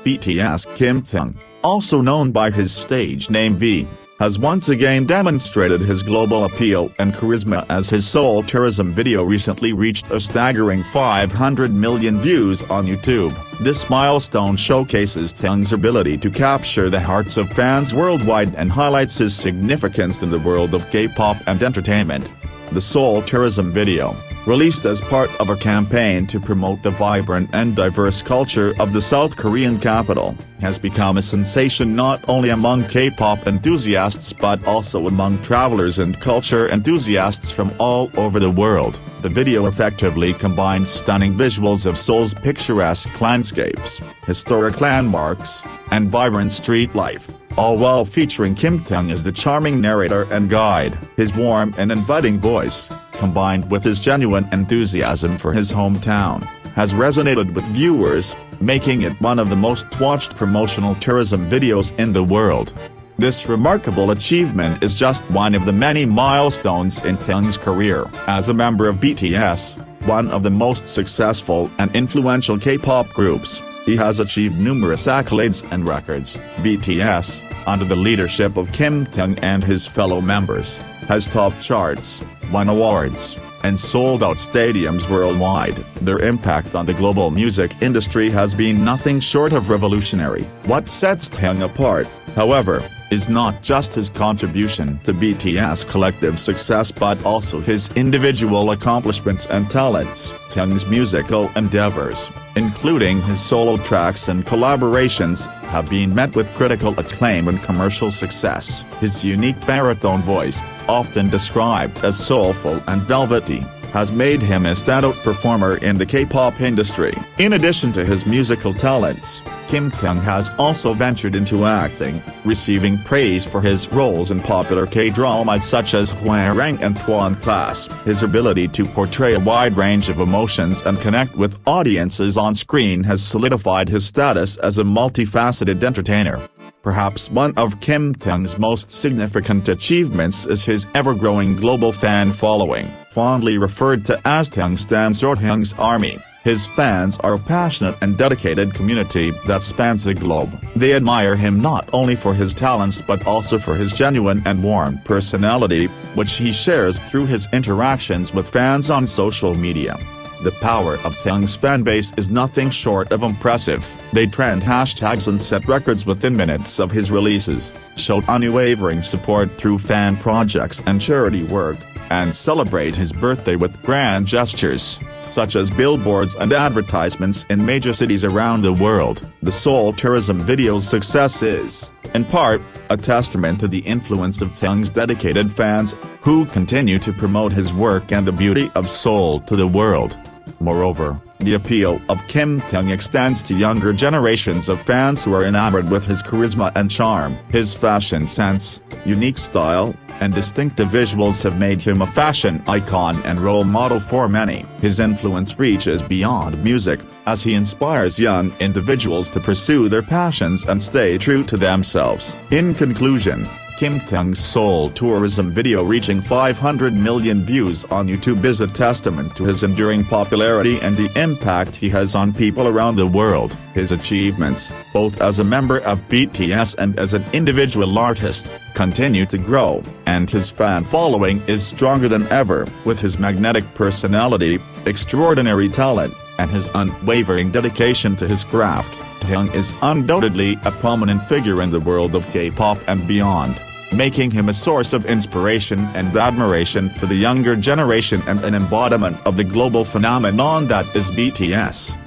BTS Kim Taehyung, also known by his stage name V, has once again demonstrated his global appeal and charisma as his Seoul Tourism video recently reached a staggering 500 million views on YouTube. This milestone showcases Taehyung's ability to capture the hearts of fans worldwide and highlights his significance in the world of K-pop and entertainment. The Seoul Tourism video, released as part of a campaign to promote the vibrant and diverse culture of the South Korean capital, has become a sensation not only among K-pop enthusiasts but also among travelers and culture enthusiasts from all over the world. The video effectively combines stunning visuals of Seoul's picturesque landscapes, historic landmarks, and vibrant street life, all while featuring Kim Taehyung as the charming narrator and guide. His warm and inviting voice, combined with his genuine enthusiasm for his hometown, has resonated with viewers, making it one of the most watched promotional tourism videos in the world. This remarkable achievement is just one of the many milestones in Taehyung's career. As a member of BTS, one of the most successful and influential K-pop groups, he has achieved numerous accolades and records. BTS, under the leadership of Kim Taehyung and his fellow members, has topped charts, won awards, and sold out stadiums worldwide. Their impact on the global music industry has been nothing short of revolutionary. What sets Taehyung apart, however, is not just his contribution to BTS' collective success but also his individual accomplishments and talents. Taehyung's musical endeavors, including his solo tracks and collaborations, have been met with critical acclaim and commercial success. His unique baritone voice, often described as soulful and velvety, has made him a standout performer in the K-pop industry. In addition to his musical talents, Kim Taehyung has also ventured into acting, receiving praise for his roles in popular K-dramas such as unwavering and thrice. His ability to portray a wide range of emotions and connect with audiences on screen has solidified his status as a multifaceted entertainer. Perhaps one of Kim Taehyung's most significant achievements is his ever-growing global fan following, fondly referred to as Taehyung Stans or Taehyung's Army. His fans are a passionate and dedicated community that spans the globe. They admire him not only for his talents but also for his genuine and warm personality, which he shares through his interactions with fans on social media. The power of Taehyung's fanbase is nothing short of impressive. They trend hashtags and set records within minutes of his releases, show unwavering support through fan projects and charity work, and celebrate his birthday with grand gestures, such as billboards and advertisements in major cities around the world. The Seoul Tourism video's success is, in part, a testament to the influence of Taehyung's dedicated fans, who continue to promote his work and the beauty of Seoul to the world. Moreover, the appeal of Kim Taehyung extends to younger generations of fans who are enamored with his charisma and charm. His fashion sense, unique style, and distinctive visuals have made him a fashion icon and role model for many. His influence reaches beyond music, as he inspires young individuals to pursue their passions and stay true to themselves. In conclusion, Kim Taehyung's Seoul Tourism video reaching 500 million views on YouTube is a testament to his enduring popularity and the impact he has on people around the world. His achievements, both as a member of BTS and as an individual artist, continue to grow, and his fan following is stronger than ever. With his magnetic personality, extraordinary talent, and his unwavering dedication to his craft, Taehyung is undoubtedly a prominent figure in the world of K-pop and beyond, making him a source of inspiration and admiration for the younger generation and an embodiment of the global phenomenon that is BTS.